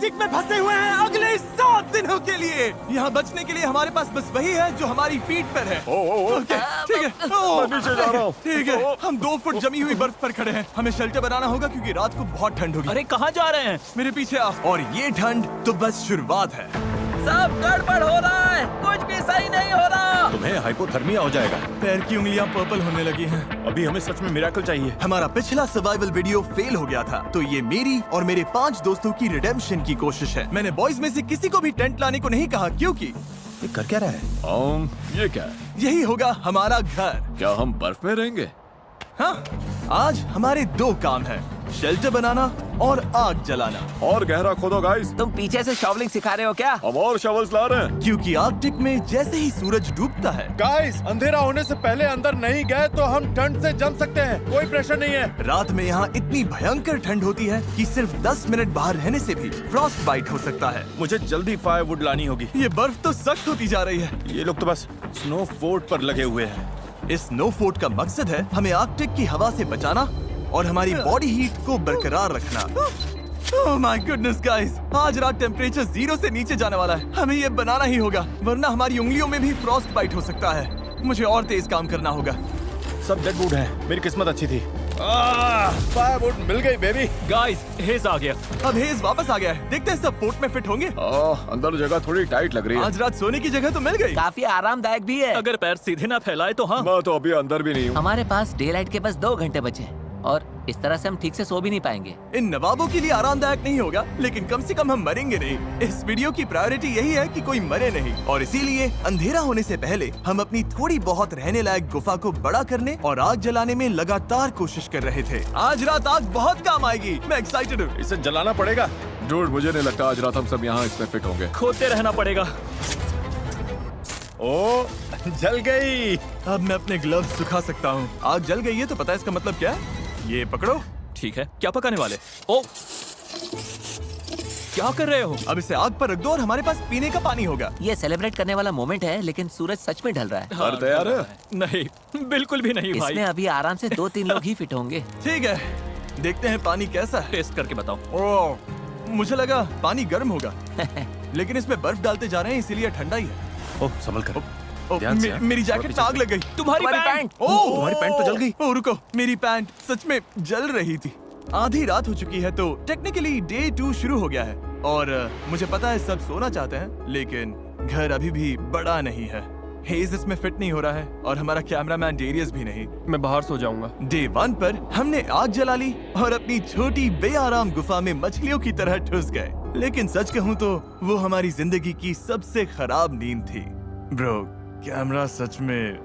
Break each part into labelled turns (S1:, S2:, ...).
S1: Arctic में फंसे हुए हैं अगले 7 दिनों के लिए। यहाँ बचने के लिए हमारे पास बस वही है जो हमारी पीठ पर है। ओके, ठीक है।
S2: मैं नीचे जा रहा हूँ।
S1: ठीक है, हम 2 फुट जमी हुई बर्फ पर खड़े हैं। हमें शेल्टर बनाना होगा क्योंकि रात को बहुत ठंड होगी।
S3: अरे कहाँ जा रहे हैं?
S1: मेरे पीछे आ। और ये ठंड तो बस शुरुआत है।
S3: सब गड़बड़ हो रहा है, कुछ भी सही नहीं हो रहा।
S2: तुम्हें हाइपोथर्मिया हो जाएगा।
S1: पैर की उंगलियां पर्पल होने लगी हैं।
S2: अभी हमें सच में मिरेकल चाहिए।
S1: हमारा पिछला सर्वाइवल वीडियो फेल हो गया था, तो ये मेरी और मेरे 5 दोस्तों की रिडेम्पशन की कोशिश है। मैंने बॉयज में से किसी को भी टेंट लाने को नहीं कहा क्योंकि
S2: ये कर क्या रहा है? ये क्या है?
S1: यही होगा हमारा घर।
S2: क्या हम बर्फ में रहेंगे?
S1: हाँ, आज हमारे 2 काम हैं, शेल्टर बनाना और आग जलाना।
S2: और गहरा खोदो गाइस।
S3: तुम पीछे से शॉवलिंग सिखा रहे हो क्या?
S2: हम और शवल्स ला रहे हैं।
S1: क्योंकि आर्कटिक में जैसे ही सूरज डूबता है,
S4: गाइस, अंधेरा होने से पहले अंदर नहीं गए तो हम ठंड से जम सकते हैं। कोई प्रेशर नहीं है।
S1: रात में यहाँ इतनी भयंकर ठंड होती है कि सिर्फ 10 मिनट बाहर रहने से भी फ्रॉस्ट बाइट हो सकता है।
S4: मुझे जल्दी फायरवुड लानी होगी।
S1: ये बर्फ तो सख्त होती जा रही है।
S4: ये लोग तो बस स्नो फोर्ट पर लगे हुए हैं।
S1: इस स्नो फोर्ट का मकसद है हमें आर्कटिक की हवा से बचाना और हमारी बॉडी हीट को बरकरार रखना। ओह माय गुडनेस गाइस, आज रात टेम्परेचर 0 से नीचे जाने वाला है। हमें ये बनाना ही होगा, वरना हमारी उंगलियों में भी फ्रॉस्ट बाइट हो सकता है। मुझे और तेज काम करना होगा।
S4: सब डेड वुड है। मेरी किस्मत अच्छी थी। फायरवुड मिल गई बेबी।
S3: गाइस, हेज आ गया।
S1: अब हेज वापस आ गया है। देखते हैं सब फोर्ट में फिट होंगे।
S2: अंदर जगह थोड़ी टाइट लग रही है।
S1: आज रात सोने की जगह तो मिल गई।
S3: काफी आरामदायक भी है। अगर पैर सीधे ना फैलाए तो हाँ।
S2: मैं तो अभी अंदर भी नहीं हूँ।
S5: हमारे पास डे लाइट के बस 2 घंटे बचे हैं और इस तरह से हम ठीक से सो भी नहीं पाएंगे।
S1: इन नवाबों के लिए आरामदायक नहीं होगा, लेकिन कम से कम हम मरेंगे नहीं। इस वीडियो की प्रायोरिटी यही है कि कोई मरे नहीं, और इसीलिए अंधेरा होने से पहले हम अपनी थोड़ी बहुत रहने लायक गुफा को बड़ा करने और आग जलाने में लगातार कोशिश कर रहे थे। आज रात आग बहुत काम आएगी। मैं एक्साइटेड हूँ।
S4: इसे जलाना पड़ेगा।
S2: डूड, मुझे नहीं लगता आज रात हम सब यहाँ इसमें फिट होंगे।
S3: खोदते रहना पड़ेगा।
S4: ओ, जल गई।
S1: अब मैं अपने ग्लव्स सुखा सकता हूँ। आग जल गई है तो पता है इसका मतलब क्या है? ये पकड़ो।
S3: ठीक है, क्या पकाने वाले? ओ, क्या कर रहे हो?
S1: अब इसे आग पर रख दो और हमारे पास पीने का पानी होगा।
S5: ये सेलिब्रेट करने वाला मोमेंट है, लेकिन सूरज सच में ढल रहा है।
S2: घर तैयार है?
S3: नहीं, बिल्कुल भी नहीं भाई।
S5: इसमें अभी आराम से 2-3 लोग ही फिट होंगे।
S1: ठीक है, देखते हैं पानी कैसा है।
S3: टेस्ट करके बताओ।
S1: ओह, मुझे लगा पानी गर्म होगा, लेकिन इसमें बर्फ डालते जा रहे हैं इसीलिए ठंडा ही है।
S4: ओह, संभल कर।
S1: ओह,
S4: ध्यान से,
S1: मेरी जैकेट में आग लग गई।
S3: तुम्हारी पैंट।
S1: ओह,
S4: तुम्हारी पैंट तो जल गई।
S1: ओह, रुको, मेरी पैंट सच में जल रही थी। आधी रात हो चुकी है तो टेक्निकली डे 2 शुरू हो गया है, और मुझे पता है सब सोना चाहते हैं, लेकिन घर अभी भी बड़ा नहीं है। हेज इसमें फिट नहीं हो रहा है और हमारा कैमरामैन डेरियस भी नहीं।
S4: मैं बाहर सो जाऊंगा।
S1: डे 1 पर हमने आग जला ली और अपनी छोटी बेआराम गुफा में मछलियों की तरह ठुस गए। लेकिन सच कहूँ तो वो हमारी जिंदगी की सबसे खराब नींद थी। ब्रो, कैमरा सच में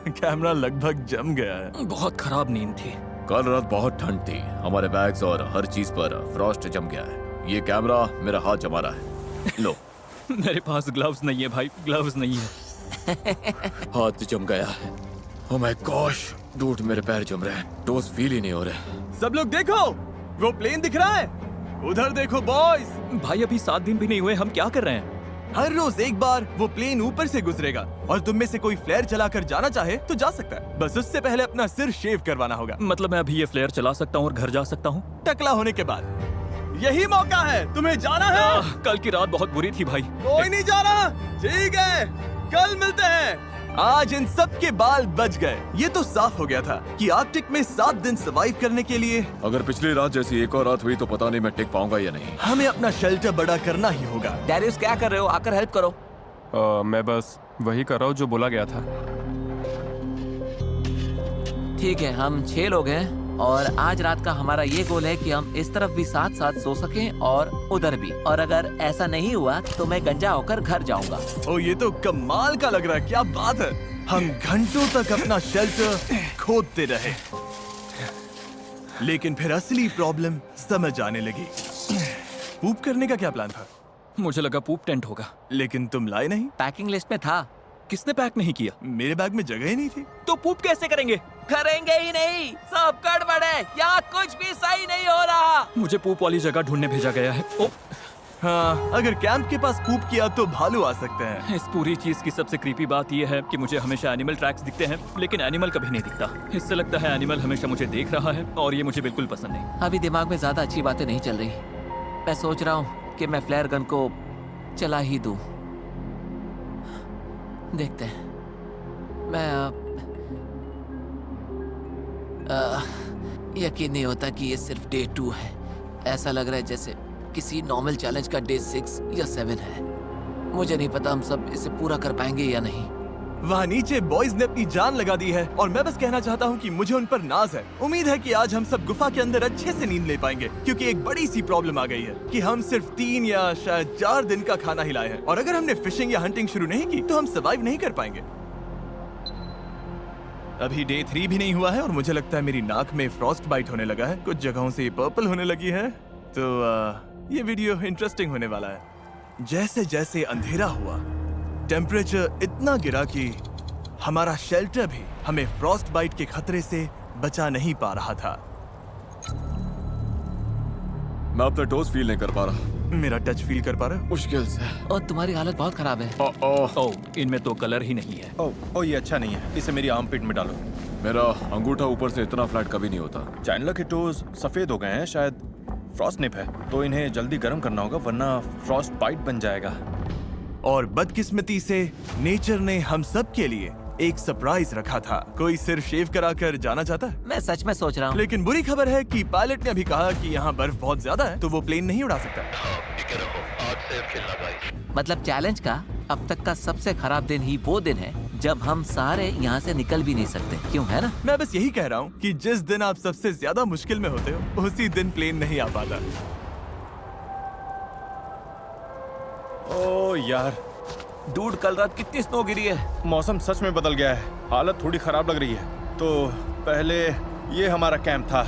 S1: कैमरा लगभग जम गया है।
S3: बहुत खराब नींद थी।
S2: कल रात बहुत ठंड थी। हमारे बैग्स और हर चीज पर फ्रॉस्ट जम गया है। ये कैमरा मेरा हाथ जमा रहा है। लो।
S3: मेरे पास ग्लव्स नहीं है भाई, ग्लव्स नहीं है।
S2: हाथ जम गया है। ओह माय गॉश, डूड, मेरे पैर जम रहे हैं। टोस फील ही नहीं हो रहे।
S1: सब लोग देखो, वो प्लेन दिख रहा है। उधर देखो बॉयज।
S3: भाई अभी 7 दिन भी नहीं हुए, हम क्या कर रहे हैं?
S1: हर रोज एक बार वो प्लेन ऊपर से गुजरेगा और तुम में से कोई फ्लेयर चलाकर जाना चाहे तो जा सकता है। बस उससे पहले अपना सिर शेव करवाना होगा।
S3: मतलब मैं अभी ये फ्लेयर चला सकता हूँ और घर जा सकता हूँ?
S1: टकला होने के बाद यही मौका है। तुम्हें जाना है।
S3: कल की रात बहुत बुरी थी भाई।
S1: कोई नहीं जा रहा। ठीक है, कल मिलते हैं। आज इन सब के बाल बच गए। ये तो साफ हो गया था कि आर्कटिक में 7 दिन सर्वाइव करने के लिए
S2: अगर पिछली रात जैसी एक और रात हुई तो पता नहीं मैं टिक पाऊंगा या नहीं।
S1: हमें अपना शेल्टर बड़ा करना ही होगा।
S5: डैरियस, क्या कर रहे हो? आकर हेल्प करो।
S4: मैं बस वही कर रहा हूँ जो बोला गया था।
S5: ठीक है, हम 6 लोग हैं और आज रात का हमारा ये गोल है कि हम इस तरफ भी साथ साथ सो सकें और उधर भी। और अगर ऐसा नहीं हुआ तो मैं गंजा होकर घर जाऊंगा।
S1: ओ, ये तो कमाल का लग रहा है। क्या बात है। हम घंटों तक अपना शेल्टर खोदते रहे, लेकिन फिर असली प्रॉब्लम समझ आने लगी। पूप करने का क्या प्लान था?
S3: मुझे लगा पूप टेंट होगा।
S1: लेकिन तुम लाए नहीं।
S5: पैकिंग लिस्ट में था।
S3: किसने पैक नहीं किया?
S1: मेरे बैग में जगह ही नहीं थी।
S3: तो पूप कैसे करेंगे?
S5: करेंगे ही नहीं, सब गड़बड़ है। यहाँ कुछ भी सही नहीं हो रहा।
S3: मुझे पूप वाली जगह ढूंढने भेजा गया है। ओ,
S1: हाँ, अगर कैंप के पास पूप किया तो भालू आ सकते हैं।
S3: इस पूरी चीज की सबसे क्रीपी बात यह है कि मुझे हमेशा एनिमल ट्रैक्स दिखते हैं, लेकिन एनिमल कभी नहीं दिखता। इससे लगता है एनिमल हमेशा मुझे देख रहा है और ये मुझे बिल्कुल पसंद नहीं।
S5: अभी दिमाग में ज्यादा अच्छी बातें नहीं चल रही। मैं सोच रहा हूँ कि मैं फ्लेयर गन को चला ही दूं। देखते हैं। मैं यकीन नहीं होता कि ये सिर्फ डे 2 है। ऐसा लग रहा है जैसे किसी नॉर्मल चैलेंज का डे 6 या 7 है। मुझे नहीं पता हम सब इसे पूरा कर पाएंगे या नहीं।
S1: वहाँ नीचे बॉयज ने अपनी जान लगा दी है और मैं बस कहना चाहता हूँ कि मुझे उन पर नाज है। उम्मीद है कि आज हम सब गुफा के अंदर अच्छे से नींद ले पाएंगे, क्योंकि एक बड़ी सी प्रॉब्लम आ गई है कि हम सिर्फ 3 या शायद 4 दिन का खाना ही लाए हैं, और अगर हमने फिशिंग या हंटिंग शुरू नहीं की तो हम सर्वाइव नहीं कर पाएंगे। अभी डे 3 भी नहीं हुआ है और मुझे लगता है मेरी नाक में फ्रॉस्ट बाइट होने लगा है। कुछ जगहों से ये पर्पल होने लगी है, तो ये वीडियो इंटरेस्टिंग होने वाला है। जैसे जैसे अंधेरा हुआ, टेम्परेचर इतना गिरा कि हमारा शेल्टर भी हमें फ्रॉस्ट बाइट के खतरे से बचा नहीं पा रहा था।
S2: मैं अपना टोस फील नहीं कर पा रहा।
S1: मेरा टच फील कर पा रहा है?
S2: मुश्किल से।
S5: और तुम्हारी हालत बहुत खराब है।
S3: ओह, इनमें तो कलर ही नहीं है।
S4: ओ ये अच्छा नहीं है, इसे मेरी आर्मपिट में डालो।
S2: मेरा अंगूठा ऊपर से इतना फ्लैट कभी नहीं होता।
S4: चैंडलर के टोज सफेद हो गए हैं, शायद फ्रॉस्ट निप है, तो इन्हें जल्दी गर्म करना होगा वरना फ्रॉस्ट बाइट बन जाएगा।
S1: और बदकिस्मती से नेचर ने हम सब के लिए एक सरप्राइज रखा था। कोई सिर शेव कराकर जाना चाहता है?
S5: मैं सच में सोच रहा हूँ।
S1: लेकिन बुरी खबर है कि पायलट ने अभी कहा कि यहाँ बर्फ बहुत ज्यादा है, तो वो प्लेन नहीं उड़ा सकता।
S5: मतलब चैलेंज का अब तक का सबसे खराब दिन ही वो दिन है जब हम सारे यहाँ से निकल भी नहीं सकते, क्यों, है ना?
S1: मैं बस यही कह रहा हूँ कि जिस दिन आप सबसे ज्यादा मुश्किल में होते हो उसी दिन प्लेन नहीं आ पाता।
S4: ओ यार,
S5: डूड, कल रात कितनी स्नो गिरी है।
S4: मौसम सच में बदल गया है, हालत थोड़ी खराब लग रही है। तो पहले ये हमारा कैंप था।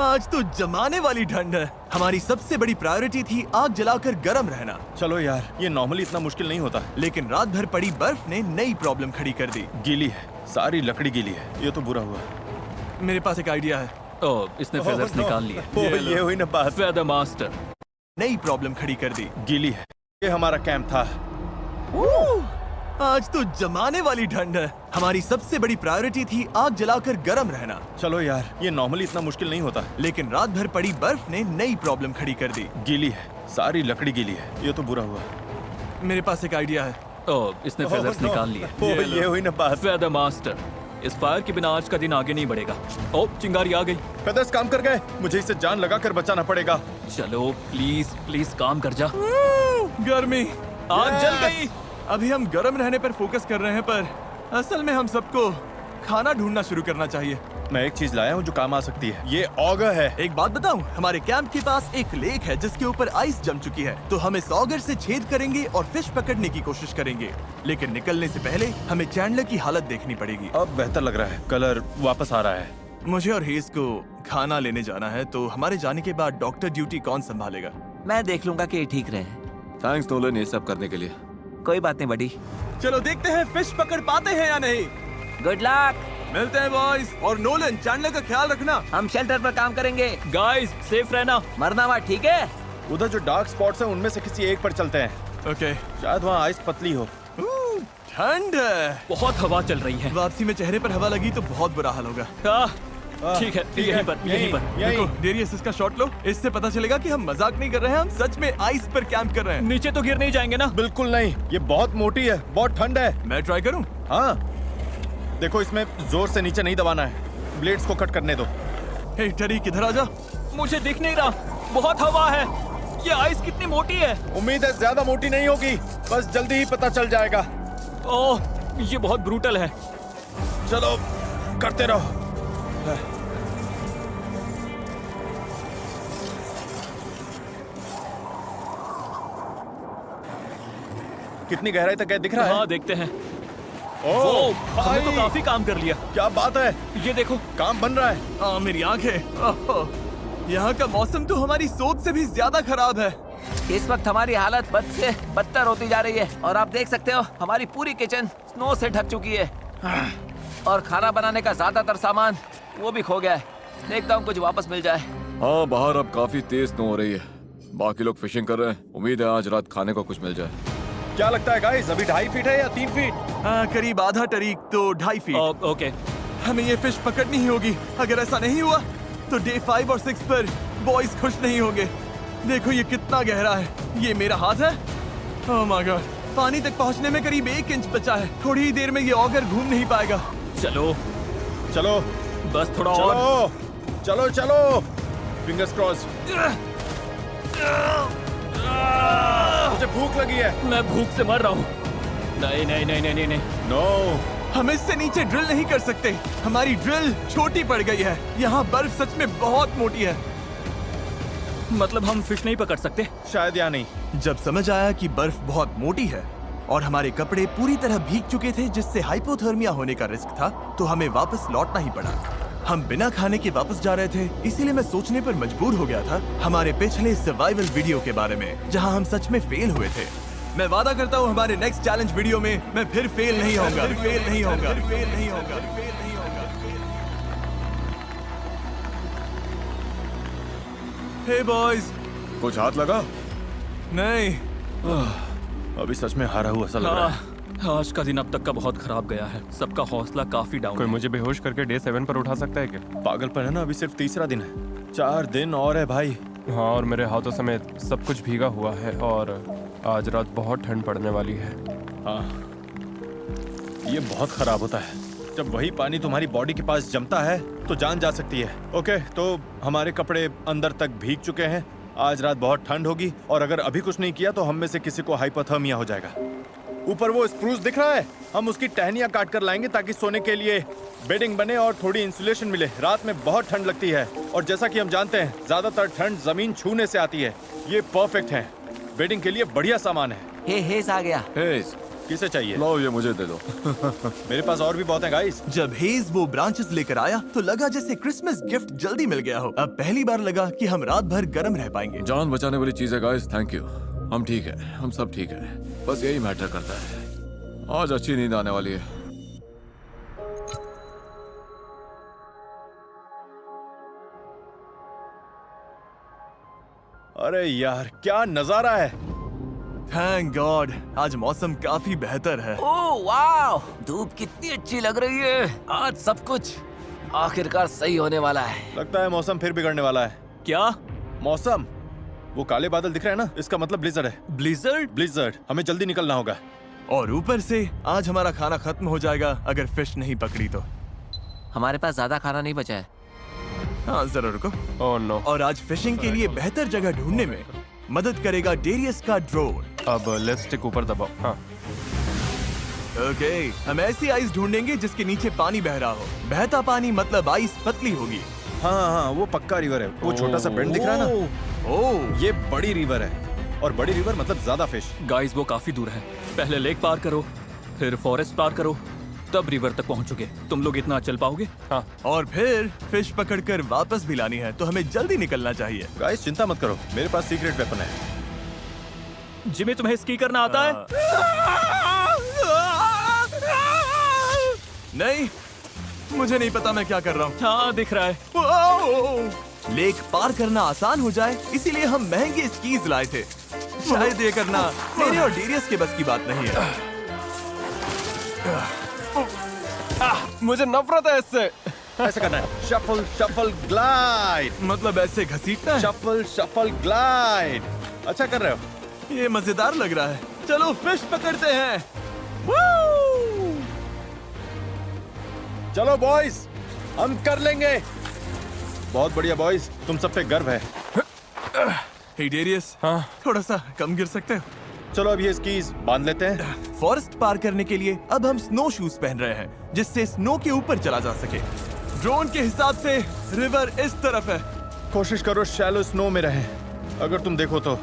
S1: आज तो जमाने वाली ठंड है। हमारी सबसे बड़ी प्रायोरिटी थी आग जलाकर गर्म रहना।
S4: चलो यार, ये नॉर्मली इतना मुश्किल नहीं होता।
S1: लेकिन रात भर पड़ी बर्फ ने नई प्रॉब्लम खड़ी कर दी।
S4: गीली है, सारी लकड़ी गीली है, ये तो बुरा हुआ।
S1: मेरे पास एक आइडिया है।
S3: ओह, इसने फेदर्स निकाल लिए।
S4: ये हुई ना बात।
S3: Feather master.
S1: नई प्रॉब्लम खड़ी कर दी।
S4: गीली है, ये हमारा कैंप था।
S1: आज तो जमाने वाली ठंड है। हमारी सबसे बड़ी प्रायोरिटी थी आग जलाकर गर्म रहना।
S4: चलो यार, ये नॉर्मली इतना मुश्किल नहीं होता।
S1: लेकिन रात भर पड़ी बर्फ ने नई प्रॉब्लम खड़ी कर दी।
S4: गीली है, सारी लकड़ी गीली है, ये तो बुरा हुआ।
S1: मेरे पास एक आइडिया है।
S3: ओह, इसने फेदर्स निकाल लिए।
S4: ये हुई ना बात।
S3: फेदर मास्टर, इस फायर के बिना आज का दिन आगे नहीं बढ़ेगा। ओह, चिंगारी आ गई।
S4: फेदर्स काम कर गए, मुझे इसे जान लगा कर बचाना पड़ेगा।
S3: चलो प्लीज प्लीज काम कर जा।
S1: गर्मी
S3: आग जल गई।
S1: अभी हम गर्म रहने पर फोकस कर रहे हैं, पर असल में हम सबको खाना ढूंढना शुरू करना चाहिए।
S4: मैं एक चीज लाया हूँ जो काम आ सकती है, ये ऑगर है।
S1: एक बात बताऊं, हमारे कैंप के पास एक लेक है जिसके ऊपर आइस जम चुकी है, तो हम इस ऑगर से छेद करेंगे और फिश पकड़ने की कोशिश करेंगे। लेकिन निकलने से पहले हमें चैंडलर की हालत देखनी पड़ेगी।
S4: अब बेहतर लग रहा है, कलर वापस आ रहा है।
S1: मुझे और हेज को खाना लेने जाना है, तो हमारे जाने के बाद डॉक्टर ड्यूटी कौन संभालेगा?
S5: मैं देख लूंगा कि ये ठीक रहे।
S2: थैंक्स नोलन ये सब करने के लिए।
S5: कोई बात नहीं बड़ी।
S1: चलो देखते हैं फिश पकड़ पाते हैं या नहीं।
S5: Good luck.
S1: मिलते हैं बॉयज। और नोलन, चैंडलर का ख्याल रखना।
S5: हम शेल्टर पर काम करेंगे।
S3: गाइस, सेफ रहना।
S5: मरना मत, ठीक है?
S4: उधर जो डार्क स्पॉट्स हैं उनमें से किसी एक पर चलते हैं।
S1: ओके।
S4: शायद वहाँ आइस पतली हो।
S1: ठंड है।
S3: बहुत हवा चल रही है।
S1: वापसी में चेहरे पर हवा लगी तो बहुत बुरा हाल होगा।
S3: ठीक है, यहीं पर, यहीं पर।
S1: देखो, डेरियस, इसका शॉट लो। इससे पता चलेगा कि हम मजाक नहीं कर रहे हैं, हम सच में आइस पर कैंप कर रहे हैं।
S3: नीचे तो गिर नहीं जाएंगे ना?
S4: बिल्कुल नहीं, ये बहुत मोटी है, बहुत ठंड है।
S1: मैं ट्राई करूं?
S4: हाँ, देखो इसमें जोर से नीचे नहीं दबाना है, ब्लेड्स को कट करने दो।
S1: हे टरी, किधर आ जा।
S3: मुझे दिख नहीं रहा, बहुत हवा है। ये आइस कितनी मोटी है।
S4: उम्मीद है ज्यादा मोटी नहीं होगी, बस जल्दी ही पता चल जाएगा।
S3: ओह, ये बहुत ब्रूटल है।
S4: चलो करते रहो। कितनी गहराई तक है, दिख रहा है?
S3: हाँ, देखते हैं।
S4: ओह,
S3: हमने तो
S4: भाई,
S3: काफी काम कर लिया।
S4: क्या बात है,
S3: ये देखो।
S4: काम बन रहा है।
S1: मेरी आंखें। यहाँ का मौसम तो हमारी सोच से भी ज्यादा खराब है।
S5: इस वक्त हमारी हालत बद से बदतर होती जा रही है और आप देख सकते हो हमारी पूरी किचन स्नो से ढक चुकी है और खाना बनाने का ज्यादातर सामान वो भी खो गया है। देखता हूँ कुछ वापस मिल जाए।
S2: हाँ, बाहर अब काफी तेज स्नो हो रही है। बाकी लोग फिशिंग कर रहे हैं। उम्मीद है आज रात खाने को कुछ मिल जाए।
S4: क्या लगता है गाइस, अभी 2.5 फीट है या 3 फीट?
S1: हाँ, करीब आधा टरीक, तो 2.5 फीट।
S3: ओके।
S1: हमें ये फिश पकड़नी ही होगी। अगर ऐसा नहीं हुआ तो डे 5 और 6 पर बॉयज खुश नहीं होंगे। देखो ये कितना गहरा है। ये मेरा हाथ है। ओह माय गॉड, पानी तक पहुंचने में करीब 1 इंच बचा है। थोड़ी ही देर में ये ऑगर घूम नहीं पाएगा।
S3: चलो
S4: चलो
S3: बस थोड़ा और।
S4: चलो चलो चलो, फिंगर्स क्रॉस। मुझे भूख लगी है।
S3: मैं भूख से मर रहा हूँ। नहीं नहीं नहीं नहीं नहीं नहीं।
S4: नो,
S1: हम इससे नीचे ड्रिल नहीं कर सकते। हमारी ड्रिल छोटी पड़ गई है। यहाँ बर्फ सच में बहुत मोटी है।
S3: मतलब हम फिश नहीं पकड़ सकते?
S4: शायद या नहीं।
S1: जब समझ आया कि बर्फ बहुत मोटी है और हमारे कपड़े पूरी तरह भीग चुके थे, जिससे हाइपोथर्मिया होने का रिस्क था, तो हमें वापस लौटना ही पड़ा। हम बिना खाने के वापस जा रहे थे, इसीलिए मैं सोचने पर मजबूर हो गया था हमारे पिछले सर्वाइवल वीडियो के बारे में, जहां हम सच में फेल हुए थे। मैं वादा करता हूं हमारे नेक्स्ट चैलेंज वीडियो में मैं फिर फेल नहीं होऊंगा। फेल नहीं होगा। फेल नहीं होगा। फेल नहीं होगा। हे बॉयज।
S4: कुछ हाथ लगा?
S1: नहीं।
S4: अभी सच में हारा हुआ सा लग रहा है।
S3: हाँ, आज का दिन अब तक का बहुत खराब गया है। सबका हौसला काफी डाउन
S6: कोई
S3: है।
S6: मुझे बेहोश करके डे 7 पर उठा सकता है क्या?
S4: पागलपन है ना, अभी सिर्फ तीसरा दिन है। 4 दिन और है भाई।
S6: हाँ, और मेरे हाथों समेत सब कुछ भीगा हुआ है और आज रात बहुत ठंड पड़ने वाली है।
S4: हाँ, ये बहुत खराब होता है। जब वही पानी तुम्हारी बॉडी के पास जमता है तो जान जा सकती है। ओके, तो हमारे कपड़े अंदर तक भीग चुके हैं। आज रात बहुत ठंड होगी और अगर अभी कुछ नहीं किया तो हम में से किसी को हाइपोथर्मिया हो जाएगा। ऊपर वो स्प्रूस दिख रहा है, हम उसकी टहनियां काट कर लाएंगे ताकि सोने के लिए बेडिंग बने और थोड़ी इंसुलेशन मिले। रात में बहुत ठंड लगती है और जैसा कि हम जानते हैं ज्यादातर ठंड जमीन छूने से आती है। ये परफेक्ट है, बेडिंग के लिए बढ़िया सामान है।
S5: हे हेस आ गया।
S2: हेज,
S4: किसे चाहिए?
S2: लो ये मुझे दे दो।
S4: मेरे पास और भी बहुत है गाइस।
S1: जब हेज वो ब्रांचेस लेकर आया तो लगा जैसे क्रिसमस गिफ्ट जल्दी मिल गया हो। अब पहली बार लगा कि हम रात भर गर्म रह पाएंगे।
S2: जान बचाने वाली चीज है गाइस, थैंक यू। हम ठीक है, हम सब ठीक है। बस यही मैटर करता है। आज अच्छी नींद आने वाली है।
S4: अरे यार क्या नजारा है।
S1: थैंक गॉड, आज मौसम काफी बेहतर है।
S5: ओह वाह, धूप कितनी अच्छी लग रही है। आज सब कुछ आखिरकार सही होने वाला है।
S4: लगता है मौसम फिर बिगड़ने वाला है।
S3: क्या?
S4: मौसम, वो काले बादल दिख रहे हैं ना, इसका मतलब ब्लिजर्ड है।
S1: ब्लिजर्ड?
S4: ब्लिजर्ड, हमें जल्दी निकलना होगा।
S1: और ऊपर से आज हमारा खाना खत्म हो जाएगा अगर फिश नहीं पकड़ी तो।
S5: हमारे पास ज्यादा खाना नहीं बचा है।
S1: हाँ जरा रुको।
S6: Oh no.
S1: और आज फिशिंग के लिए बेहतर जगह ढूंढने में मदद करेगा डेरियस का ड्रोन।
S6: अब लेट्स स्टिक ऊपर दबाओ। हाँ,
S1: ओके, हम ऐसी आइस ढूंढेंगे जिसके नीचे पानी बह रहा हो। बहता पानी मतलब आइस पतली होगी।
S4: हाँ हाँ, वो पक्का रिवर है। वो छोटा सा बेंड दिख रहा है ना,
S1: ओह,
S4: ये बड़ी रिवर है। और बड़ी रिवर मतलब ज्यादा फिश।
S3: गाइस वो काफी दूर है। पहले लेक पार करो, फिर फॉरेस्ट पार करो, तब रिवर तक पहुंचोगे। तुम लोग इतना चल पाओगे?
S6: हाँ।
S1: और फिर फिश पकड़कर वापस भी लानी है, तो हमें जल्दी निकलना चाहिए।
S4: गाइस चिंता मत करो, मेरे पास सीक्रेट वेपन है।
S3: जिमी तुम्हें स्की करना आता है?
S1: नहीं, मुझे नहीं पता मैं क्या कर रहा हूँ।
S3: हाँ दिख रहा है।
S1: वाओ! लेक पार करना आसान हो जाए इसीलिए हम महंगे स्कीज लाए थे। शायद ये करना मेरे और डेरियस के बस की बात नहीं है।
S6: मुझे नफरत है इससे।
S4: ऐसा करना है, शफल शफल ग्लाइड।
S1: मतलब ऐसे घसीटना है?
S4: Shuffle shuffle glide. अच्छा कर रहे हो।
S1: ये मजेदार लग रहा है। चलो फिश पकड़ते हैं।
S4: चलो बॉयज, हम कर लेंगे। बहुत बढ़िया बॉयज, तुम सब पे गर्व है।
S1: हे डेरियस,
S6: हाँ।
S1: थोड़ा सा कम गिर सकते हो?
S4: चलो अब ये स्कीज बांध लेते हैं।
S1: फॉरेस्ट पार करने के लिए अब हम स्नो शूज पहन रहे हैं जिससे स्नो के ऊपर चला जा सके। ड्रोन के हिसाब से रिवर इस तरफ है।
S4: कोशिश करो शैलो स्नो में रहे। अगर तुम देखो तो।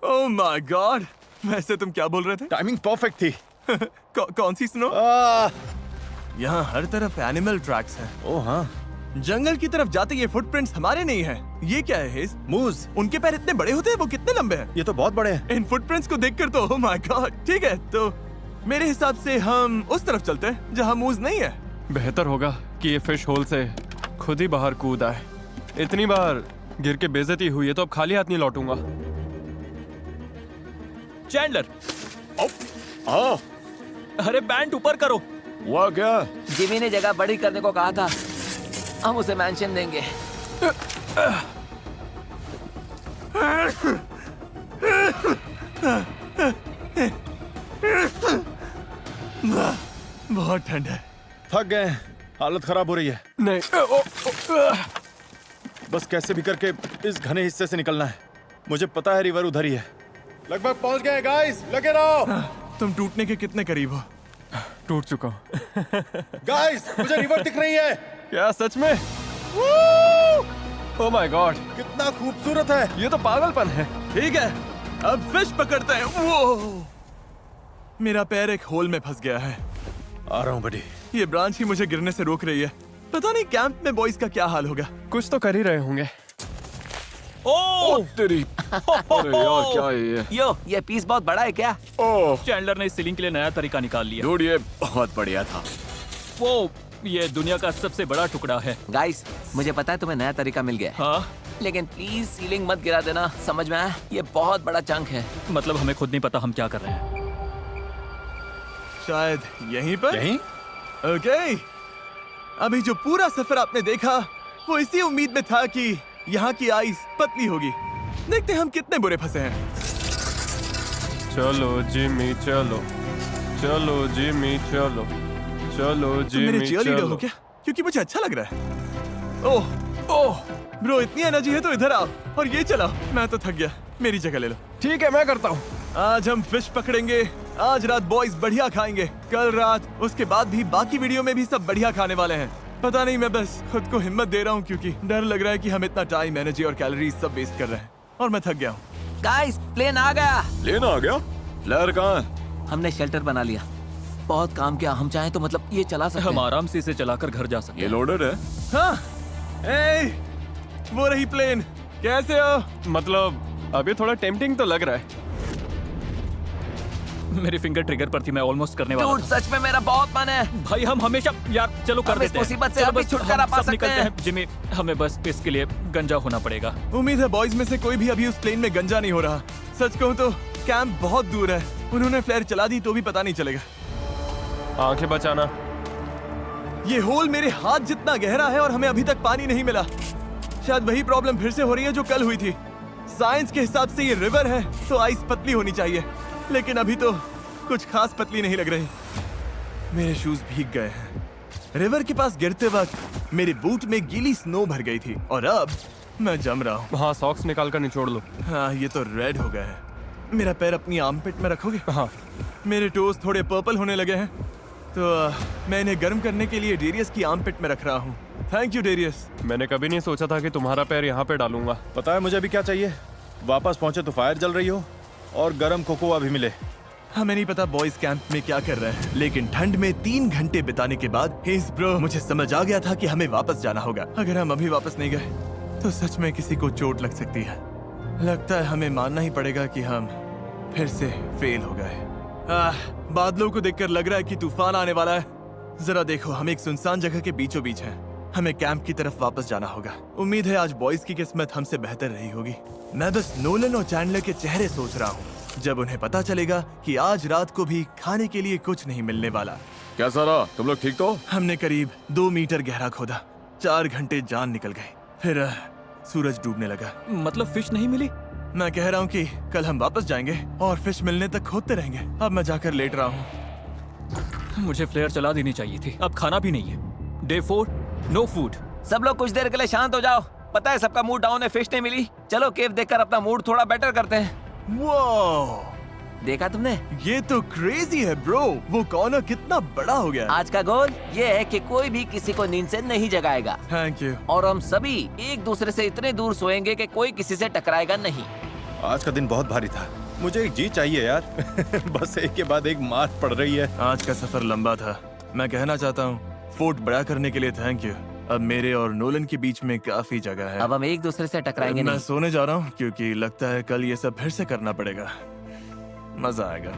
S1: ओह माय गॉड, वैसे तुम क्या बोल रहे थे?
S4: टाइमिंग परफेक्ट थी।
S1: कौन सी स्नो? यहाँ हर तरफ एनिमल ट्रैक्स हैं।
S4: ओह हाँ,
S1: जंगल की तरफ जाते ये फुटप्रिंट्स हमारे नहीं है। ये क्या है हेज?
S4: मूज।
S1: उनके पैर इतने बड़े होते हैं, वो कितने लंबे हैं?
S4: ये तो बहुत बड़े हैं।
S1: इन फुटप्रिंट्स को देखकर तो ओह माय गॉड। ठीक है, तो मेरे हिसाब से हम उस तरफ चलते हैं जहाँ मूज नहीं है।
S6: बेहतर होगा कि ये फिश होल से खुद ही बाहर कूद आए। इतनी बार गिर के बेइज्जती हुई है तो अब खाली हाथ नहीं लौटूंगा।
S3: चैंडलर,
S2: हाँ,
S3: अरे बैंड ऊपर करो।
S2: हुआ क्या?
S5: जिमी ने जगह बड़ी करने को कहा था, हम उसे मेंशन देंगे।
S1: बहुत ठंड है।
S4: थक गए हैं, हालत खराब हो रही है।
S6: नहीं
S4: बस कैसे भी करके इस घने हिस्से से निकलना है। मुझे पता है रिवर उधर ही है। लगभग पहुंच गए गाइस, लगे रहो।
S1: तुम टूटने के कितने करीब हो?
S6: टूट चुका हूँ।
S4: गाइस, मुझे रिवर दिख रही है।
S6: क्या सच में? ओह माय गॉड,
S4: कितना खूबसूरत है।
S6: ये तो पागलपन है।
S1: ठीक है, अब फिश पकड़ते हैं। वो मेरा पैर एक होल में फंस गया है।
S4: आ रहा हूँ बड़ी।
S1: ये ब्रांच ही मुझे गिरने से रोक रही है। पता नहीं कैंप में बॉयज का क्या हाल होगा।
S6: कुछ तो कर ही रहे होंगे।
S3: ओह
S2: तेरी अरे यार क्या है ये?
S5: यो, ये पीस बहुत बड़ा है क्या?
S2: ओह
S3: चैंडलर ने इस सीलिंग के लिए नया तरीका निकाल लिया।
S2: डूड, ये बहुत बढ़िया था।
S3: वो ये दुनिया का सबसे बड़ा टुकड़ा है।
S5: गाइस, मुझे पता है तुम्हें नया तरीका मिल गया है,
S3: हाँ,
S5: लेकिन प्लीज सीलिंग मत गिरा देना, समझ में आया? ये बहुत बड़ा चंक है।
S3: मतलब हमें खुद नहीं पता हम क्या कर रहे हैं।
S1: शायद यहीं पर।
S4: यहीं?
S1: ओके, अभी जो पूरा सफर आपने देखा वो इसी उम्मीद में था कि यहाँ की आइस पतली होगी। देखते हैं हम कितने बुरे फंसे हैं।
S6: चलो जिमी चलो, चलो जिमी चलो, चलो
S1: तुम मेरे
S6: जिमी
S1: cheerleader हो
S6: चलो।
S1: क्या? क्योंकि मुझे अच्छा लग रहा है। ओह ब्रो, इतनी एनर्जी है तो इधर आओ और ये चलाओ। मैं तो थक गया, मेरी जगह ले लो।
S6: ठीक है, मैं करता हूँ।
S1: आज हम फिश पकड़ेंगे। आज रात बॉयज बढ़िया खाएंगे। कल रात, उसके बाद भी बाकी वीडियो में भी सब बढ़िया खाने वाले हैं। पता नहीं, मैं बस खुद को हिम्मत दे रहा हूँ क्योंकि डर लग रहा है कि हम इतना टाइम, एनर्जी और कैलोरीज सब वेस्ट कर रहे हैं और मैं थक गया हूँ।
S5: गाइस, प्लेन आ गया।
S2: लेना आ गया? फ्लेयर कहाँ है?
S5: हमने शेल्टर बना लिया। बहुत काम किया। हम चाहें तो मतलब ये चला सकते
S3: हम
S5: हैं।
S3: आराम से इसे चलाकर घर जा सकते
S2: ये
S3: हैं।
S2: लोडेड है?
S1: हाँ, वो रही प्लेन। कैसे हो?
S6: मतलब अभी थोड़ा टेम्पटिंग तो लग रहा है।
S3: मेरी फिंगर ट्रिगर पर थी, मैं ऑलमोस्ट करने वाला
S5: डूड,
S3: था।
S5: सच में मेरा बहुत मन है।
S3: भाई हम हमेशा यार चलो कर
S5: हम इस
S3: देते हैं।
S5: मुसीबत से
S3: चलो
S5: अभी
S3: बस
S5: छुटकारा
S3: हम
S5: पा
S3: सब
S5: सकते
S3: निकलते
S5: हैं।
S3: हैं। जिमी, हमें बस इसके लिए गंजा होना पड़ेगा।
S1: उम्मीद है बॉयज में से कोई भी अभी उस प्लेन में गंजा नहीं हो रहा। सच कहूँ तो कैंप बहुत दूर है। उन्होंने फ्लेयर चला दी तो भी पता नहीं चलेगा।
S6: आंखें बचाना।
S1: ये होल मेरे हाथ जितना गहरा है और हमें अभी तक पानी नहीं मिला। शायद वही प्रॉब्लम फिर से हो रही है जो कल हुई थी। साइंस के हिसाब से ये रिवर है तो आइस पतली होनी चाहिए, लेकिन अभी तो कुछ खास पतली नहीं लग रही। मेरे शूज भीग गए हैं। रिवर के पास गिरते वक्त मेरे बूट में गीली स्नो भर गई थी और अब मैं जम रहा हूँ।
S6: हाँ, सॉक्स निकाल कर निचोड़ लो।
S1: हाँ, ये तो रेड हो गया है। मेरा पैर अपनी आर्मपिट में रखोगे?
S6: हाँ,
S1: मेरे टोज थोड़े पर्पल होने लगे हैं तो मैं इन्हें गर्म करने के लिए डेरियस की आर्मपिट में रख रहा हूँ। Thank you Darius.
S6: मैंने कभी नहीं सोचा था कि तुम्हारा पैर यहाँ पे डालूंगा।
S4: पता है मुझे अभी क्या चाहिए? वापस पहुंचे तो फायर जल रही हो और गरम कोकोआ भी मिले।
S1: हमें नहीं पता बॉयज कैंप में क्या कर रहे हैं, लेकिन ठंड में 3 घंटे बिताने के बाद हेस ब्रो, मुझे समझ आ गया था कि हमें वापस जाना होगा। अगर हम अभी वापस नहीं गए तो सच में किसी को चोट लग सकती है। लगता है हमें मानना ही पड़ेगा कि हम फिर से फेल हो गए। बादलों को देखकर लग रहा है कि तूफान आने वाला है। जरा देखो, हम एक सुनसान जगह के बीचों बीच हैं। हमें कैंप की तरफ वापस जाना होगा। उम्मीद है आज बॉयज की किस्मत हमसे बेहतर रही होगी। मैं बस नोलन और चैंडलर के चेहरे सोच रहा हूँ जब उन्हें पता चलेगा कि आज रात को भी खाने के लिए कुछ नहीं मिलने वाला।
S2: कैसा रहा? तुम लोग ठीक तो?
S1: हमने करीब 2 मीटर गहरा खोदा। 4 घंटे जान निकल गए। फिर सूरज डूबने लगा।
S3: मतलब फिश नहीं मिली?
S1: मैं कह रहा हूँ कि कल हम वापस जाएंगे और फिश मिलने तक खोदते रहेंगे। अब मैं जाकर लेट रहा हूँ।
S3: मुझे फ्लेयर चला देनी चाहिए थी। अब खाना भी नहीं है। Day 4, no food.
S5: सब लोग कुछ देर के लिए शांत हो जाओ। पता है सबका मूड डाउन है, फिश नहीं मिली। चलो केव देखकर अपना मूड थोड़ा बेटर करते हैं।
S1: वो
S5: देखा तुमने?
S1: ये तो क्रेजी है ब्रो। वो कॉर्नर कितना बड़ा हो गया।
S5: आज का गोल ये है कि कोई भी किसी को नींद से नहीं जगाएगा
S1: थैंक यू।
S5: और हम सभी एक दूसरे से इतने दूर सोएंगे कि कोई किसी से टकराएगा नहीं।
S4: आज का दिन बहुत भारी था। मुझे एक जी चाहिए यार। बस एक के बाद एक मार पड़ रही है।
S1: आज का सफर लंबा था। मैं कहना चाहता हूँ फोर्ट बड़ा करने के लिए थैंक यू। अब मेरे और नोलन के बीच में काफी जगह है।
S5: अब हम एक दूसरे से टकराएंगे
S1: मैं
S5: नहीं।
S1: सोने जा रहा हूँ क्योंकि लगता है कल ये सब फिर से करना पड़ेगा। मजा आएगा।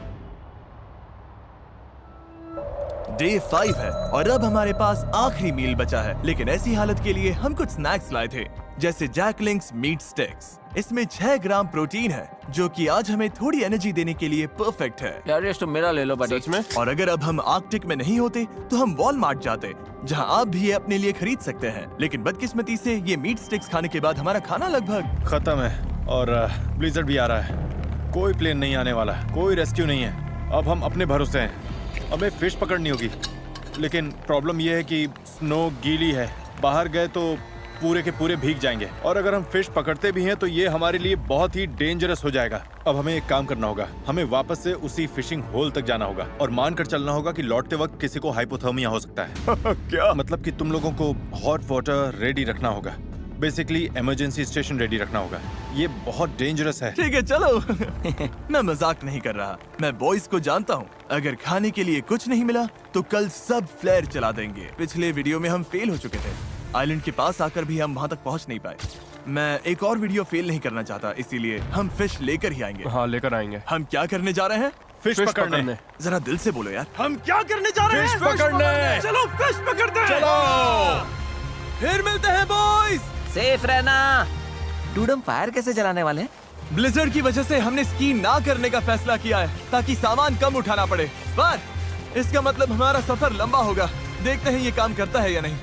S1: Day 5 है और अब हमारे पास आखिरी मील बचा है, लेकिन ऐसी हालत के लिए हम कुछ स्नैक्स लाए थे जैसे जैकलिंग्स मीट स्टिक्स। इसमें 6 ग्राम प्रोटीन है जो कि आज हमें थोड़ी एनर्जी देने के लिए परफेक्ट है।
S5: यार तुम मेरा ले लो बड़ी।
S6: सच में?
S1: और अगर अब हम आर्कटिक में नहीं होते तो हम वॉलमार्ट जाते, जहां आप भी ये अपने लिए खरीद सकते हैं। लेकिन बदकिस्मती से ये मीट स्टिक्स खाने के बाद हमारा खाना लगभग
S4: खत्म है। और ब्लिज़र्ड भी आ रहा है। कोई प्लेन नहीं आने वाला, कोई रेस्क्यू नहीं है। अब हम अपने भरोसे हैं। हमें फिश पकड़नी होगी, लेकिन प्रॉब्लम यह है कि स्नो गीली है। बाहर गए तो पूरे के पूरे भीग जाएंगे, और अगर हम फिश पकड़ते भी हैं तो ये हमारे लिए बहुत ही डेंजरस हो जाएगा। अब हमें एक काम करना होगा, हमें वापस से उसी फिशिंग होल तक जाना होगा और मानकर चलना होगा कि लौटते वक्त किसी को हाइपोथर्मिया हो सकता है।
S2: क्या?
S4: मतलब कि तुम लोगों को हॉट वाटर रेडी रखना होगा, बेसिकली इमरजेंसी स्टेशन रेडी रखना होगा। ये बहुत डेंजरस है।
S1: ठीक है चलो। मैं मजाक नहीं कर रहा, मैं बॉयज को जानता हूँ। अगर खाने के लिए कुछ नहीं मिला तो कल सब फ्लेयर चला देंगे। पिछले वीडियो में हम फेल हो चुके थे, आइलैंड के पास आकर भी हम वहाँ तक पहुँच नहीं पाए। मैं एक और वीडियो फेल नहीं करना चाहता, इसीलिए हम फिश लेकर ही आएंगे।
S6: हाँ, लेकर आएंगे।
S1: हम क्या करने जा रहे हैं?
S4: फिश पकड़ने।
S1: जरा दिल से बोलो यार, हम क्या करने जा रहे हैं?
S4: फिश पकड़ने।
S1: चलो फिश पकड़ते हैं।
S4: चलो।
S1: फिर मिलते हैं बॉयज।
S5: सेफ रहना। डूड, हम फायर कैसे जलाने वाले हैं?
S1: ब्लिजर्ड की वजह से हमने स्की ना करने का फैसला किया है ताकि सामान कम उठाना पड़े, पर इसका मतलब हमारा सफर लंबा होगा। देखते हैं ये काम करता है या नहीं।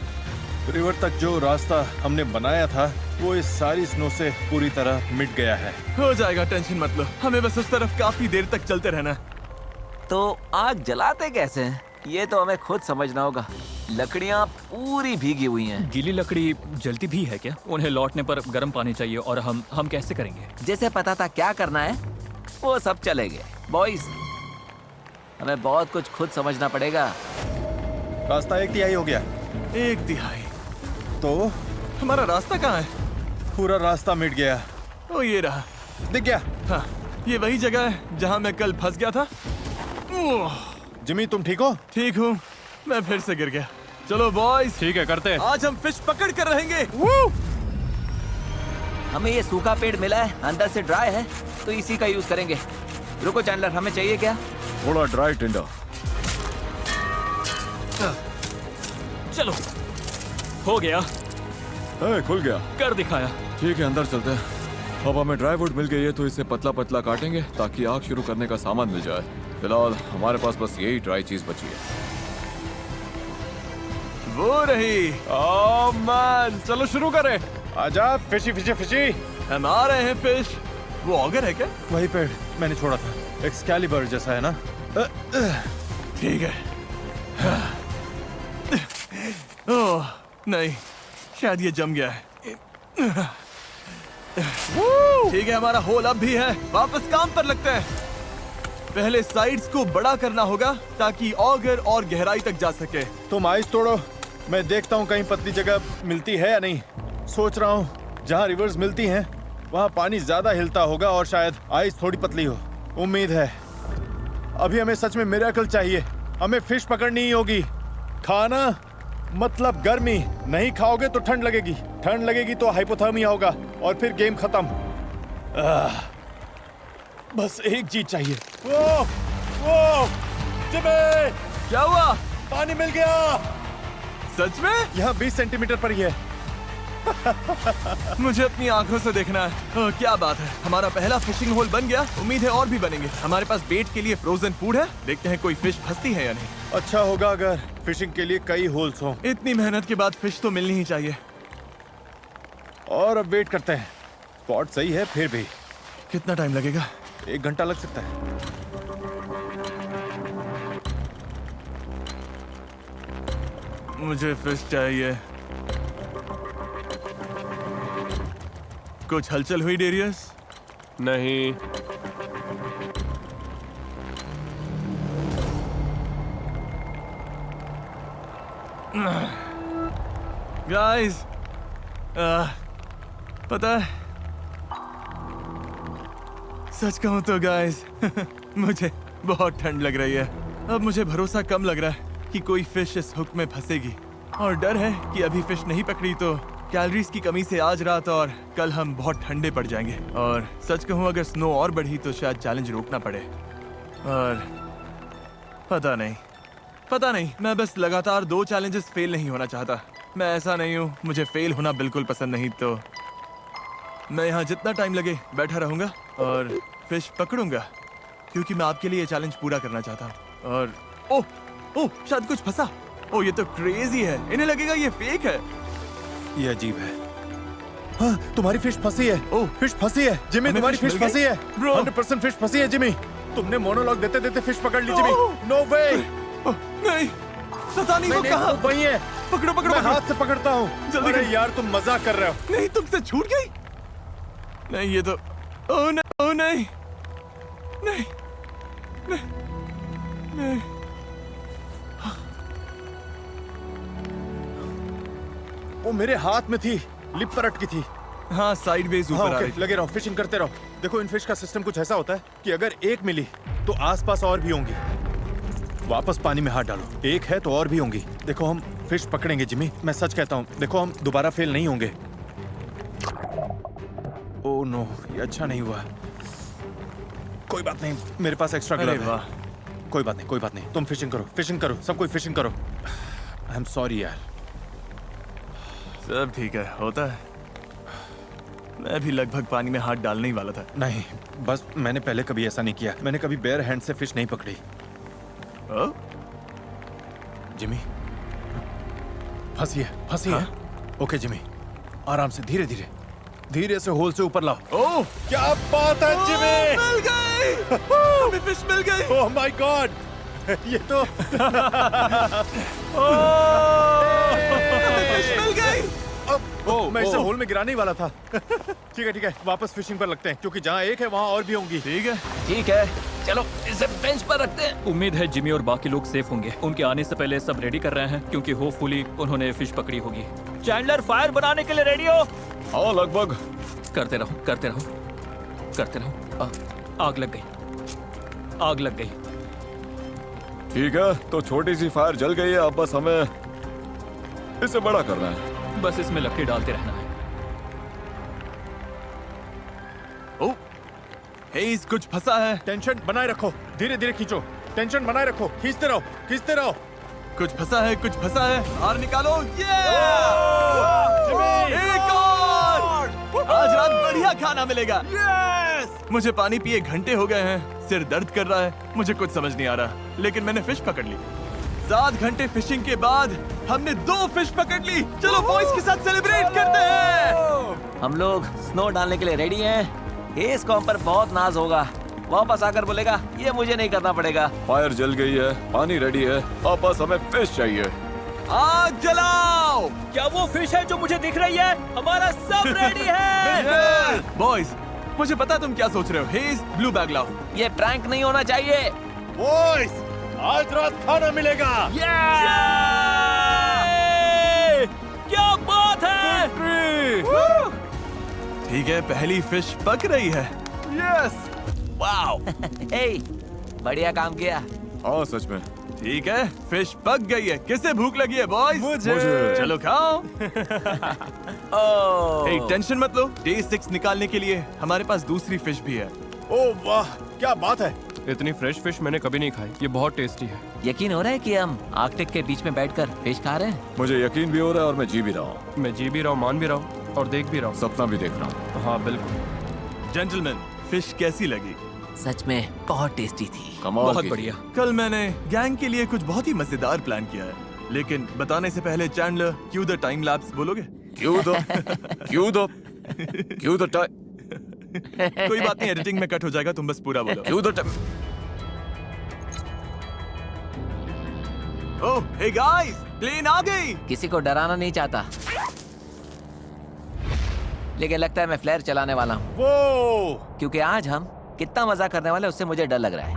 S4: रिवर तक जो रास्ता हमने बनाया था वो इस सारी स्नो से पूरी तरह मिट गया है।
S1: हो जाएगा, टेंशन मत लो। हमें बस उस तरफ काफी देर तक चलते रहना है।
S5: तो आग जलाते कैसे हैं? ये तो हमें खुद समझना होगा। लकड़ियाँ पूरी भीगी हुई हैं।
S3: गीली लकड़ी जलती भी है क्या? उन्हें लौटने पर गर्म पानी चाहिए, और हम कैसे करेंगे?
S5: जैसे पता था क्या करना है वो सब चलेंगे। बॉयज, हमें बहुत कुछ खुद समझना पड़ेगा।
S4: रास्ता 1/3 हो गया।
S1: 1/3?
S4: तो
S1: हमारा रास्ता कहाँ है?
S4: पूरा रास्ता मिट गया।
S1: ओ ये रहा।
S4: दिख गया।
S1: हाँ, ये वही जगह है जहाँ मैं कल फंस गया था। ओह,
S4: जिमी तुम ठीक हो?
S1: ठीक हूँ, मैं फिर से गिर गया। चलो बॉयज,
S6: ठीक है, करते हैं।
S1: आज हम फिश पकड़ कर रहेंगे।
S5: हमें ये सूखा पेड़ मिला है, अंदर से ड्राई है, तो इसी का यूज करेंगे। रुको चैंडलर, हमें चाहिए क्या?
S2: थोड़ा ड्राई टिंडर।
S3: चलो, हो गया,
S2: खुल गया।
S3: कर दिखाया।
S2: ठीक है, अंदर चलते हैं। अब हमें ड्राई वुड मिल गई है तो इसे पतला पतला काटेंगे ताकि आग शुरू करने का सामान मिल जाए। फिलहाल हमारे पास बस यही ड्राई चीज बची है।
S1: वो रही।
S6: ओह मैन, चलो शुरू करें।
S4: आजा, फिशी फिशी फिशी।
S1: हम आ रहे हैं फिश। वो ऑगर है क्या?
S4: वही पेड़ मैंने छोड़ा था, एक्सकैलिबर जैसा है ना?
S1: ठीक है। ओह नहीं, शायद ये जम गया है। ठीक है, हमारा होल अब भी है। वापस काम पर लगते हैं। पहले साइड्स को बड़ा करना होगा ताकि ऑगर और गहराई तक जा सके।
S4: तुम आइस तोड़ो, मैं देखता हूँ कहीं पतली जगह मिलती है या नहीं। सोच रहा हूँ जहाँ रिवर्स मिलती हैं वहाँ पानी ज्यादा हिलता होगा और शायद आइस थोड़ी पतली हो। उम्मीद है। अभी हमें सच में मिरेकल चाहिए। हमें फिश पकड़नी ही होगी। खाना मतलब गर्मी। नहीं खाओगे तो ठंड लगेगी, ठंड लगेगी तो हाइपोथर्मिया होगा और फिर गेम खत्म। बस एक चीज चाहिए। वो जिमी,
S1: क्या हुआ?
S4: पानी मिल गया।
S1: सच में?
S4: यहाँ 20 सेंटीमीटर पर ही है।
S1: मुझे अपनी आंखों से देखना है। ओह, क्या बात है, हमारा पहला फिशिंग होल बन गया। उम्मीद है और भी बनेंगे। हमारे पास बेट के लिए फ्रोजन फूड है। देखते हैं कोई फिश फंसती है या नहीं।
S4: अच्छा होगा अगर फिशिंग के लिए कई होल्स हों।
S1: इतनी मेहनत के बाद फिश तो मिलनी ही चाहिए।
S4: और अब वेट करते हैं। स्पॉट सही है, फिर भी
S1: कितना टाइम लगेगा?
S4: 1 घंटा लग सकता है।
S1: मुझे फिश चाहिए। कुछ हलचल हुई डेरियस?
S6: नहीं।
S1: गाइस, पता है, सच कहूं तो गाइस मुझे बहुत ठंड लग रही है। अब मुझे भरोसा कम लग रहा है कि कोई फिश इस हुक में फंसेगी, और डर है कि अभी फिश नहीं पकड़ी तो कैलोरीज की कमी से आज रात और कल हम बहुत ठंडे पड़ जाएंगे। और सच कहूं, अगर स्नो और बढ़ी तो शायद चैलेंज रोकना पड़े। और पता नहीं, मैं बस लगातार 2 चैलेंजेस फेल नहीं होना चाहता। मैं ऐसा नहीं हूँ, मुझे फेल होना बिल्कुल पसंद नहीं। तो मैं यहाँ जितना टाइम लगे बैठा रहूंगा और फिश पकड़ूंगा, क्योंकि मैं आपके लिए ये चैलेंज पूरा करना चाहता हूँ। और ओह शायद कुछ फंसा। ओह, ये तो क्रेजी है। इन्हें लगेगा ये फेक है।
S4: ये अजीब है। हाँ, तुम्हारी फिश फंसी है।
S1: ओह।
S4: फिश फंसी है जिमी,
S1: हमें
S4: तुम्हारी
S1: fish
S4: फिश
S1: मिल
S4: फंसी
S1: गई?
S4: है।
S1: Bro।
S4: 100% फिश फंसी है जिमी। तुमने मोनोलॉग देते देते फिश पकड़ ली जिमी।
S1: ओह।
S4: नो वे।
S1: नहीं, पता नहीं वो कहाँ।
S4: वही है।
S1: पकड़ो पकड़ो
S4: मैं
S1: पकड़ो।
S4: हाथ से पकड़ता हूँ।
S1: जल्दी
S4: अरे
S1: करो।
S4: यार तुम मजाक कर रहे हो।
S1: नहीं, तुमसे छूट गई। नहीं, ये तो ओह नहीं, ओह नहीं, नहीं, नहीं, नहीं।
S4: वो मेरे हाथ में थी, लिप पर अटकी थी।
S1: हाँ, साइडवेज
S4: हाँ,
S1: ऊपर आ
S4: ओके,
S1: रही थी।
S4: लगे रहो, फिशिंग करते रहो। देखो इन फिश का सिस्टम कुछ ऐसा होता है कि अगर एक मिली तो आसपास और भी होंगी। वापस पानी में हाथ डालो, एक है तो और भी होंगी। देखो हम फिश पकड़ेंगे जिमी, मैं सच कहता हूँ। देखो हम दोबारा फेल नहीं होंगे। ओह नो, ये अच्छा नहीं हुआ। कोई बात नहीं, मेरे पास एक्स्ट्रा
S1: अरे
S4: ग्लव है।
S1: वाह।
S4: कोई बात नहीं, कोई बात नहीं। तुम फिशिंग करो, सब कोई फिशिंग करो। आई एम सॉरी यार।
S1: सब ठीक है, होता है। मैं भी लगभग पानी में हाथ डालने ही वाला था।
S4: नहीं, बस मैंने पहले कभी ऐसा नहीं किया। मैंने कभी बेयर हैंड से फिश नहीं पकड़ी।
S1: ओह,
S4: जिमी, फंसी है। ओके जिमी, आराम से, धीरे धीरे, धीरे से होल से ऊपर लाओ।
S1: ओह,
S4: क्या बात है जिमी!
S1: मिल गई। हमें फिश मिल गई।
S4: ओह माय गॉड, ये तो
S1: हमें फिश मिल गई।
S4: मैं इसे होल में गिराने ही वाला था। ठीक है, वापस फिशिंग पर लगते हैं, क्योंकि जहाँ एक है वहाँ और भी होंगी।
S1: ठीक है।
S5: ठीक है, चलो इसे बेंच पर रखते हैं।
S3: उम्मीद है जिमी और बाकी लोग सेफ होंगे। उनके आने से पहले सब रेडी कर रहे हैं, क्योंकि होपफुली उन्होंने फिश पकड़ी होगी। चैंडलर, फायर बनाने के लिए रेडी हो?
S2: हाँ, लगभग।
S3: करते रहो। आग लग गई।
S2: ठीक है, तो छोटी सी फायर जल गई है। अब बस हमें इसे बड़ा करना है।
S3: बस इसमें लकड़ी डालते रहना है।
S1: ओह, हेज़, कुछ फंसा है।
S4: टेंशन बनाए रखो, धीरे धीरे खींचो, टेंशन बनाए रखो, खींचते रहो।
S1: कुछ फंसा है। बाहर निकालो। ये
S4: जिमी!
S1: एक और। आज रात बढ़िया खाना मिलेगा। मुझे पानी पिए घंटे हो गए हैं, सिर दर्द कर रहा है, मुझे कुछ समझ नहीं आ रहा, लेकिन मैंने फिश पकड़ ली। 7 घंटे फिशिंग के बाद हमने 2 फिश पकड़ ली। चलो बॉयज के साथ सेलिब्रेट करते हैं।
S5: हम लोग स्नो डालने के लिए रेडी हैं। इस कॉम पर बहुत नाज होगा, वापस आकर बोलेगा ये मुझे नहीं करना पड़ेगा।
S2: फायर जल गई है, पानी रेडी है। अब बस हमें फिश चाहिए।
S1: आग जलाओ।
S3: क्या वो फिश है जो मुझे दिख रही है? हमारा सब रेडी है।
S1: बॉयज, मुझे पता है तुम क्या सोच रहे हो। हेज़, ब्लू बैग लाओ।
S5: ये प्रैंक नहीं होना चाहिए।
S4: बॉयज, आज रात खाना मिलेगा।
S3: क्या बात है!
S1: ठीक है, पहली फिश पक रही है। यस।
S5: वाओ! हे, बढ़िया काम किया।
S2: हाँ, सच में।
S1: ठीक है, फिश पक गई है। किसे भूख लगी है बॉयज?
S2: मुझे।
S1: चलो खाओ।
S5: ओह,
S1: hey, टेंशन मत लो, डे 6 निकालने के लिए हमारे पास दूसरी फिश भी है।
S4: ओह वाह, क्या बात है।
S6: इतनी फ्रेश फिश मैंने कभी नहीं खाई। ये बहुत टेस्टी है।
S5: यकीन हो रहा है कि हम आर्कटिक के बीच में बैठकर फिश खा रहे हैं?
S2: मुझे यकीन भी हो रहा है और मैं जी भी रहा हूँ।
S6: मैं जी भी रहा हूँ, मान भी रहा हूँ और देख भी रहा हूँ।
S2: सपना भी देख रहा हूँ।
S6: हाँ बिल्कुल।
S1: जेंटलमैन, फिश कैसी लगी?
S5: सच में बहुत टेस्टी थी।
S2: कमाल
S3: बहुत
S2: की।
S3: बढ़िया।
S1: कल मैंने गैंग के लिए कुछ बहुत ही मजेदार प्लान किया है, लेकिन बताने से पहले Chandler, Q the time lapse बोलोगे?
S2: क्यों द टाइम।
S1: कोई बात नहीं, एडिटिंग में कट हो जाएगा, तुम बस पूरा बोलो।
S2: क्यों the time.
S1: Oh, hey guys, plane आ गई।
S5: किसी को डराना नहीं चाहता, लेकिन लगता है मैं फ्लेयर चलाने वाला हूँ,
S4: वो
S5: क्योंकि आज हम कितना मजा करने वाले हैं उससे मुझे डर लग रहा है।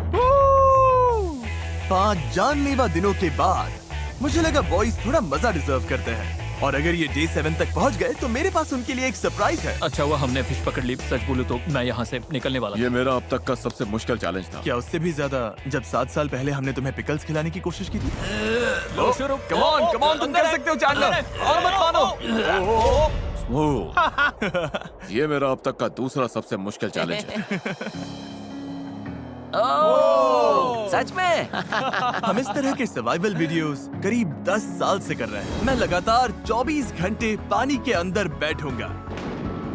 S1: 5 जानलेवा दिनों के बाद मुझे लगा बॉयज थोड़ा मजा डिजर्व करते हैं, और अगर ये डे 7 तक पहुंच गए तो मेरे पास उनके लिए एक सरप्राइज है।
S3: अच्छा हुआ हमने फिश पकड़ ली। सच बोलूं तो मैं यहाँ से निकलने वाला
S2: ये मेरा अब तक का सबसे मुश्किल चैलेंज था।
S1: क्या उससे भी ज्यादा जब 7 साल पहले हमने तुम्हें पिकल्स खिलाने की कोशिश की थी?
S3: लो शुरू।
S1: कम ऑन, तुम कर सकते हो चैंडलर, और मत मानो।
S2: ओह, ये मेरा अब तक का दूसरा सबसे मुश्किल चैलेंज है।
S5: ओह, सच में?
S1: हम इस तरह के सर्वाइवल वीडियोस करीब 10 साल से कर रहे हैं। मैं लगातार 24 घंटे पानी के अंदर बैठूंगा।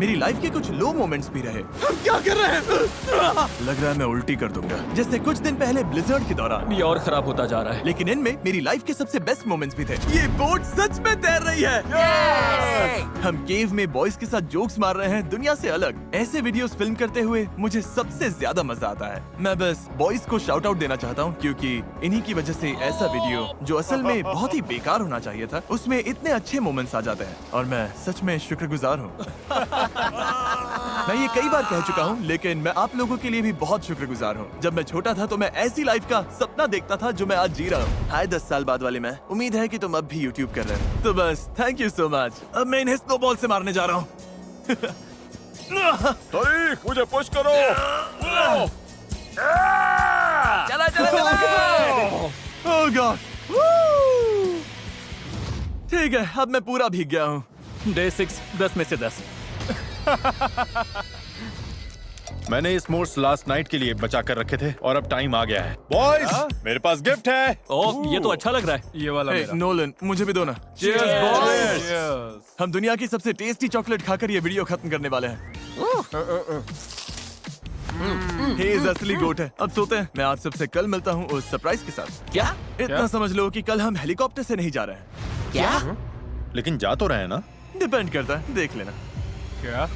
S1: मेरी लाइफ के कुछ लो मोमेंट्स भी रहे। हम क्या कर रहे हैं? लग रहा है मैं उल्टी कर दूंगा, जैसे कुछ दिन पहले ब्लिजर्ड के दौरान।
S3: ये और खराब होता जा रहा है।
S1: लेकिन इनमें मेरी लाइफ के सबसे बेस्ट मोमेंट्स भी थे। ये बोट सच में तैर रही है। हम केव में बॉयज के साथ जोक्स मार रहे हैं, दुनिया से अलग। ऐसे वीडियोस फिल्म करते हुए मुझे सबसे ज्यादा मजा आता है। मैं बस बॉयज को शाउट आउट देना चाहता हूँ, क्योंकि इन्हीं की वजह से ऐसा वीडियो जो असल में बहुत ही बेकार होना चाहिए था, उसमें इतने अच्छे मोमेंट्स आ जाते हैं और मैं सच में शुक्रगुजार हूँ। मैं ये कई बार कह चुका हूँ, लेकिन मैं आप लोगों के लिए भी बहुत शुक्रगुजार हूँ। जब मैं छोटा था तो मैं ऐसी लाइफ का सपना देखता था जो मैं आज जी रहा हूँ। हाय 10 साल बाद वाले मैं। उम्मीद है कि तुम अब भी यूट्यूब कर रहे हो। तो बस थैंक यू सो मच। अब मैं इन्हें स्नोबॉल से मारने जा रहा हूँ।
S2: तारीख, मुझे पुश करो।
S5: चला चला चला।
S1: ओह गॉड। ठीक है, अब मैं पूरा भीग गया हूँ।
S3: डे 6 10 में से 10।
S4: मैंने ये स्मोर्स लास्ट नाइट के लिए बचा कर रखे थे और अब टाइम आ गया है। बॉयज, मेरे पास गिफ्ट है।
S3: ओह, ये तो अच्छा लग रहा है।
S6: ये वाला मेरा।
S1: नोलन, मुझे भी दो ना।
S6: Cheers, boys!
S1: हम दुनिया की सबसे टेस्टी चॉकलेट खाकर ये वीडियो खत्म करने वाले हैं। हेज असली गोट है। अब सोते हैं। मैं आप सबसे कल मिलता हूँ उस सरप्राइज के साथ।
S5: क्या
S1: इतना समझ लो कि कल हम हेलीकॉप्टर से नहीं जा रहे हैं।
S5: क्या?
S4: लेकिन जा तो रहे हैं ना?
S1: डिपेंड करता है, देख लेना।
S6: क्या?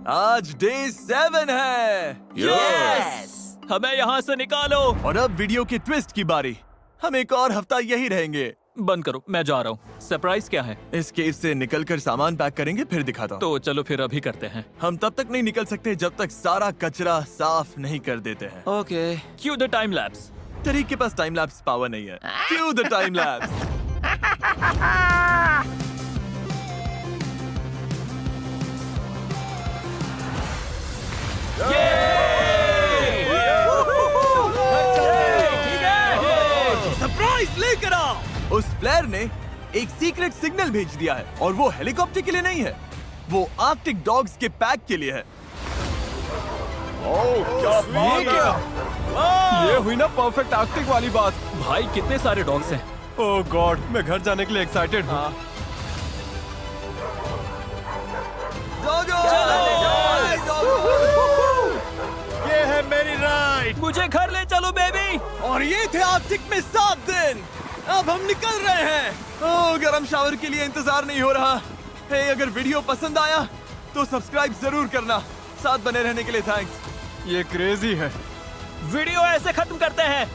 S1: आज डे 7 है।
S3: यस! हमें यहाँ से निकालो।
S1: और अब वीडियो की ट्विस्ट की बारी। हम एक और हफ्ता यही रहेंगे।
S3: बंद करो, मैं जा रहा हूँ। सरप्राइज क्या है?
S1: इस केव से निकलकर सामान पैक करेंगे, फिर दिखाता हूँ।
S3: तो चलो फिर अभी करते हैं।
S1: हम तब तक नहीं निकल सकते जब तक सारा कचरा साफ नहीं कर देते हैं।
S5: Okay.
S3: Q the time lapse.
S1: तरीक के पास टाइम लैप्स पावर नहीं है। क्यों द टाइम लैप्स? सरप्राइज लेकर आओ। उस फ्लेयर ने एक सीक्रेट सिग्नल भेज दिया है और वो हेलीकॉप्टर के लिए नहीं है, वो आर्कटिक डॉग्स के पैक के लिए है।
S6: ये हुई ना परफेक्ट आर्कटिक वाली बात।
S3: भाई कितने सारे डॉग्स हैं।
S6: ओह गॉड, मैं घर जाने के लिए एक्साइटेड हूँ।
S1: ये है मेरी राइड।
S3: मुझे घर ले चलो बेबी।
S1: और ये थे आर्कटिक में 7 दिन। अब हम निकल रहे हैं। ओह, गरम शावर के लिए इंतजार नहीं हो रहा। हे, अगर वीडियो पसंद आया तो सब्सक्राइब जरूर करना। साथ बने रहने के लिए थैंक्स।
S6: ये क्रेजी है।
S3: वीडियो ऐसे खत्म करते हैं।